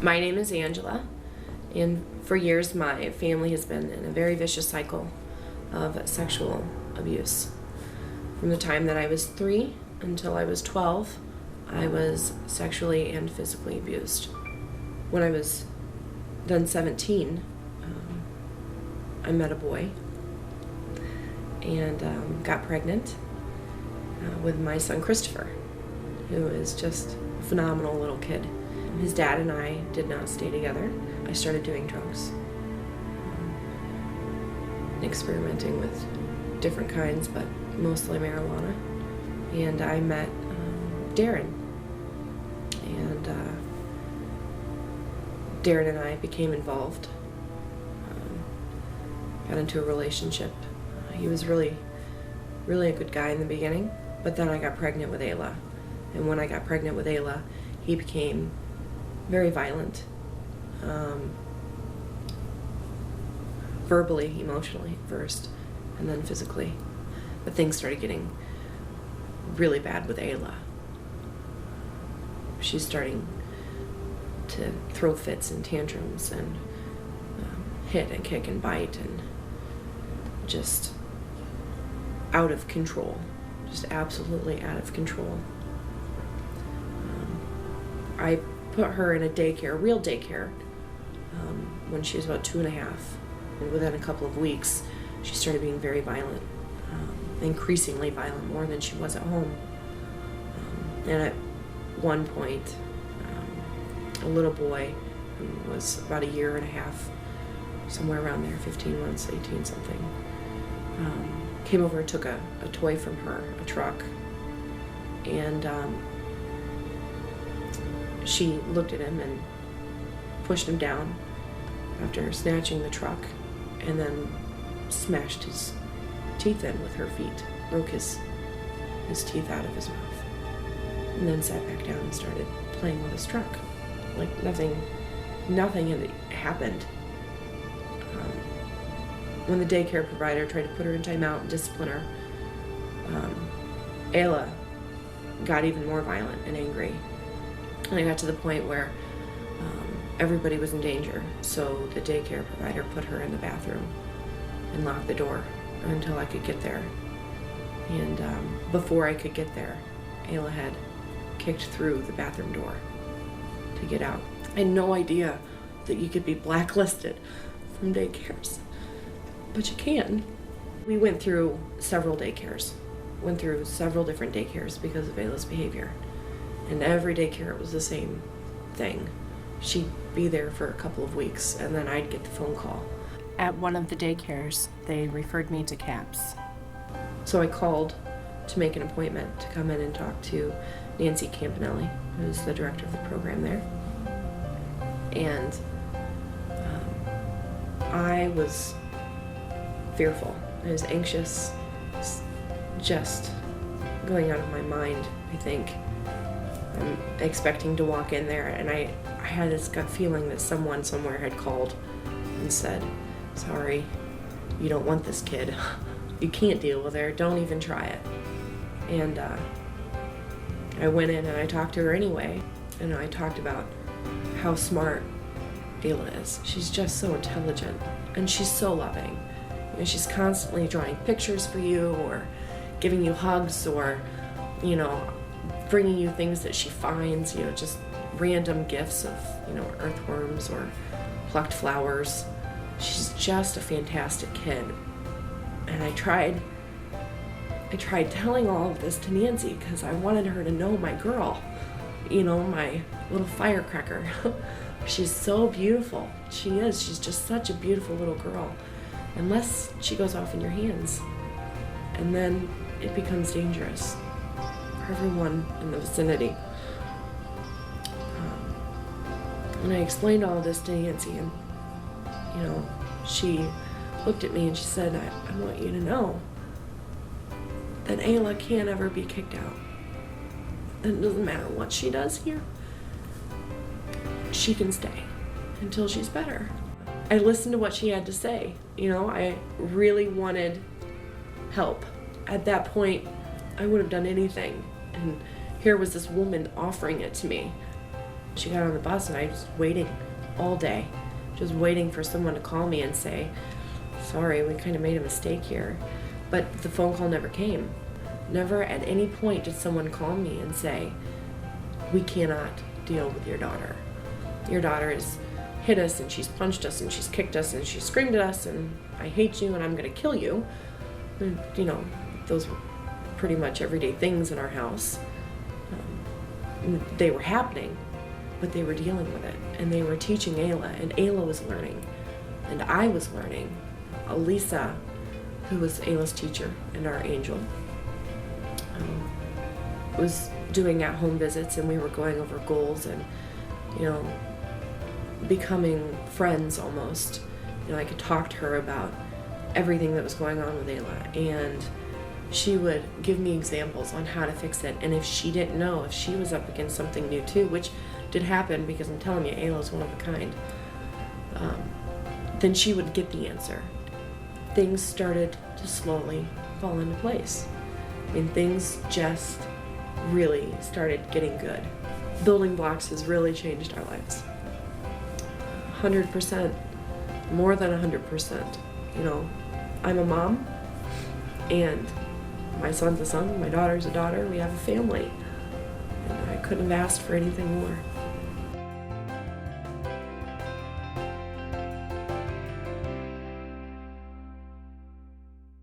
My name is Angela, and for years my family has been in a very vicious cycle of sexual abuse. From the time that I was 3 until I was 12, I was sexually and physically abused. When I was then 17, I met a boy and got pregnant with my son Christopher, who is just a phenomenal little kid. His dad and I did not stay together. I started doing drugs, experimenting with different kinds, but mostly marijuana. And I met Darren. And Darren and I became involved, got into a relationship. He was really a good guy in the beginning, but then I got pregnant with Ayla. And when I got pregnant with Ayla, he became very violent, verbally, emotionally first, and then physically. But things started getting really bad with Ayla. She's starting to throw fits and tantrums and hit and kick and bite and just out of control, just absolutely out of control. I put her in a daycare, a real daycare, when she was about 2.5. And within a couple of weeks, she started being very violent, increasingly violent, more than she was at home. And at one point, a little boy who was about 1.5 years, somewhere around there, 15 months, 18 something, came over and took a toy from her, a truck, and she looked at him and pushed him down after snatching the truck, and then smashed his teeth in with her feet, broke his teeth out of his mouth, and then sat back down and started playing with his truck like nothing had happened. When the daycare provider tried to put her in timeout and discipline her, Ayla got even more violent and angry. And I got to the point where everybody was in danger, so the daycare provider put her in the bathroom and locked the door until I could get there. And before I could get there, Ayla had kicked through the bathroom door to get out. I had no idea that you could be blacklisted from daycares, but you can. We went through several daycares, several different daycares because of Ayla's behavior. And every daycare it was the same thing. She'd be there for a couple of weeks, and then I'd get the phone call. At one of the daycares, they referred me to CAPS. So I called to make an appointment to come in and talk to Nancy Campanelli, who's the director of the program there. And I was fearful. I was anxious, just going out of my mind, I think. I'm expecting to walk in there, and I had this gut feeling that someone somewhere had called and said, "Sorry, you don't want this kid. You can't deal with her. Don't even try it." And I went in and I talked to her anyway, and I talked about how smart Ayla is. She's just so intelligent, and she's so loving. You know, she's constantly drawing pictures for you, or giving you hugs, or, you know, bringing you things that she finds, you know, just random gifts of, you know, earthworms or plucked flowers. She's just a fantastic kid. And I tried telling all of this to Nancy because I wanted her to know my girl, you know, my little firecracker. She's so beautiful. She is. She's just such a beautiful little girl. Unless she goes off in your hands. And then it becomes dangerous for everyone in the vicinity. And I explained all of this to Nancy, and, you know, she looked at me and she said, I want you to know that Ayla can't ever be kicked out. And it doesn't matter what she does here, she can stay until she's better. I listened to what she had to say. You know, I really wanted help. At that point, I would have done anything. And here was this woman offering it to me. she got on the bus, and I was waiting all day, just waiting for someone to call me and say, sorry, we kind of made a mistake here. But the phone call never came. Never at any point did someone call me and say, we cannot deal with your daughter. Your daughter has hit us, and she's punched us, and she's kicked us, and she's screamed at us, and I hate you, and I'm going to kill you. And, you know, those were pretty much everyday things in our house. They were happening, but they were dealing with it, and they were teaching Ayla, and Ayla was learning, and I was learning. Elisa, who was Ayla's teacher and our angel, was doing at-home visits, and we were going over goals and, you know, becoming friends almost. You know, I could talk to her about everything that was going on with Ayla, and she would give me examples on how to fix it. And if she didn't know, if she was up against something new too, which did happen, because I'm telling you, Ayla's one of a kind, then she would get the answer. Things started to slowly fall into place. I mean, things just really started getting good. Building Blocks has really changed our lives. 100%, more than 100%. You know, I'm a mom, and my son's a son, my daughter's a daughter, we have a family, and I couldn't have asked for anything more.